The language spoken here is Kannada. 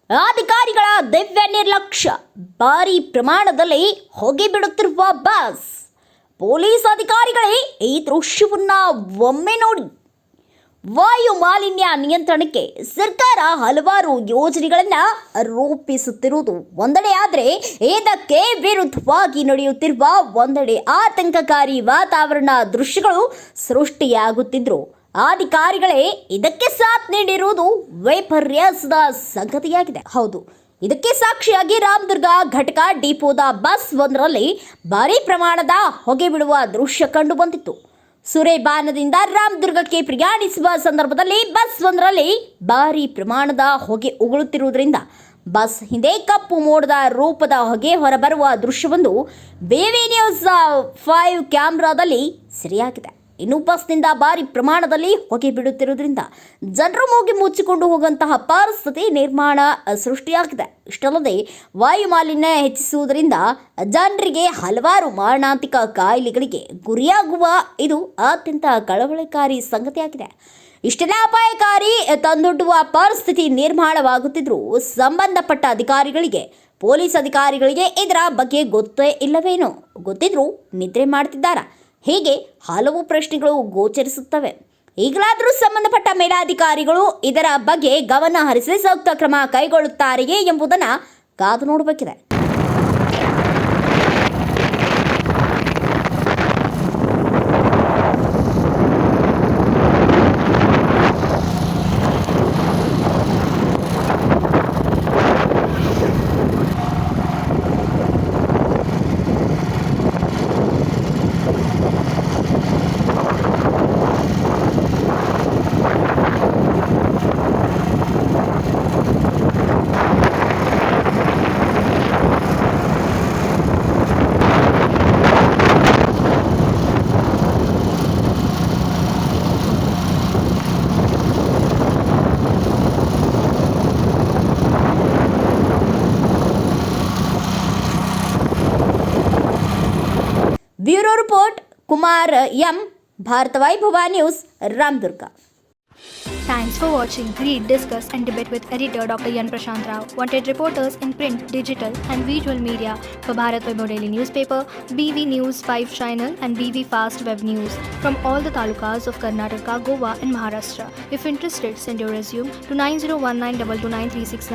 ಅಧಿಕಾರಿಗಳ ದಿವ್ಯ ನಿರ್ಲಕ್ಷ್ಯ, ಭಾರಿ ಪ್ರಮಾಣದಲ್ಲಿ ಹೊಗೆ ಬಿಡುತ್ತಿರುವ ಬಸ್. ಪೊಲೀಸ್ ಅಧಿಕಾರಿಗಳೇ ಈ ದೃಶ್ಯವನ್ನ ಒಮ್ಮೆ ನೋಡಿ. ವಾಯು ಮಾಲಿನ್ಯ ನಿಯಂತ್ರಣಕ್ಕೆ ಸರ್ಕಾರ ಹಲವಾರು ಯೋಜನೆಗಳನ್ನು ರೂಪಿಸುತ್ತಿರುವುದು ಒಂದೆಡೆ, ಆದರೆ ಇದಕ್ಕೆ ವಿರುದ್ಧವಾಗಿ ನಡೆಯುತ್ತಿರುವ ಒಂದೆಡೆ ಆತಂಕಕಾರಿ ವಾತಾವರಣ ದೃಶ್ಯಗಳು ಸೃಷ್ಟಿಯಾಗುತ್ತಿದ್ರು. ಅಧಿಕಾರಿಗಳೇ ಇದಕ್ಕೆ ಸಾಥ್ ನೀಡಿರುವುದು ವೈಪರ್ಯದ ಸಂಗತಿಯಾಗಿದೆ. ಹೌದು, ಇದಕ್ಕೆ ಸಾಕ್ಷಿಯಾಗಿ ರಾಮದುರ್ಗ ಘಟಕ ಡಿಪೋದ ಬಸ್ ಒಂದರಲ್ಲಿ ಭಾರೀ ಪ್ರಮಾಣದ ಹೊಗೆ ಬಿಡುವ ದೃಶ್ಯ ಕಂಡು ಬಂದಿತ್ತು. ಸುರೇಬಾನದಿಂದ ರಾಮದುರ್ಗಕ್ಕೆ ಪ್ರಯಾಣಿಸುವ ಸಂದರ್ಭದಲ್ಲಿ ಬಸ್ ಒಂದರಲ್ಲಿ ಭಾರೀ ಪ್ರಮಾಣದ ಹೊಗೆ ಉಗುಳುತ್ತಿರುವುದರಿಂದ ಬಸ್ ಹಿಂದೆ ಕಪ್ಪು ಮೋಡದ ರೂಪದ ಹೊಗೆ ಹೊರಬರುವ ದೃಶ್ಯವೊಂದು ವಿವಿ ನ್ಯೂಸ್ 5 ಕ್ಯಾಮೆರಾದಲ್ಲಿ ಸೆರೆಯಾಗಿದೆ. ಇನ್ನು ಬಸ್ನಿಂದ ಭಾರಿ ಪ್ರಮಾಣದಲ್ಲಿ ಹೊಗೆ ಬಿಡುತ್ತಿರುವುದರಿಂದ ಜನರು ಮೂಗಿ ಮುಚ್ಚಿಕೊಂಡು ಹೋಗುವಂತಹ ಪರಿಸ್ಥಿತಿ ನಿರ್ಮಾಣ ಸೃಷ್ಟಿಯಾಗಿದೆ. ಇಷ್ಟಲ್ಲದೆ ವಾಯು ಮಾಲಿನ್ಯ ಹೆಚ್ಚಿಸುವುದರಿಂದ ಜನರಿಗೆ ಹಲವಾರು ಮಾರಣಾಂತಿಕ ಕಾಯಿಲೆಗಳಿಗೆ ಗುರಿಯಾಗುವ ಇದು ಅತ್ಯಂತ ಕಳವಳಕಾರಿ ಸಂಗತಿಯಾಗಿದೆ. ಇಷ್ಟೆಲ್ಲ ಅಪಾಯಕಾರಿ ತಂದೊಡ್ಡುವ ಪರಿಸ್ಥಿತಿ ನಿರ್ಮಾಣವಾಗುತ್ತಿದ್ದರೂ ಸಂಬಂಧಪಟ್ಟ ಅಧಿಕಾರಿಗಳಿಗೆ, ಪೊಲೀಸ್ ಅಧಿಕಾರಿಗಳಿಗೆ ಇದರ ಬಗ್ಗೆ ಗೊತ್ತೇ ಇಲ್ಲವೇನೋ, ಗೊತ್ತಿದ್ರೂ ನಿದ್ರೆ ಮಾಡ್ತಿದ್ದಾರಾ? ಹೀಗೆ ಹಲವು ಪ್ರಶ್ನೆಗಳು ಗೋಚರಿಸುತ್ತವೆ. ಈಗಲಾದರೂ ಸಂಬಂಧಪಟ್ಟ ಮೇಲಾಧಿಕಾರಿಗಳು ಇದರ ಬಗ್ಗೆ ಗಮನ ಹರಿಸಿ ಸೂಕ್ತ ಕ್ರಮ ಕೈಗೊಳ್ಳುತ್ತಾರೆಯೇ ಎಂಬುದನ್ನು ಕಾದು ನೋಡಬೇಕಿದೆ. Bureau report, Kumar M, Bharat Vaibhav news, Ramdurg. Thanks for watching. Read, discuss and debate with editor Dr. Yan Prashant Rao. Wanted reporters in print, digital and visual media for Bharat Vaibhav Daily Newspaper, BV News 5 Channel and BV Fast Web News from all the talukas of Karnataka, Goa and Maharashtra. If interested, send your resume to 9019229369.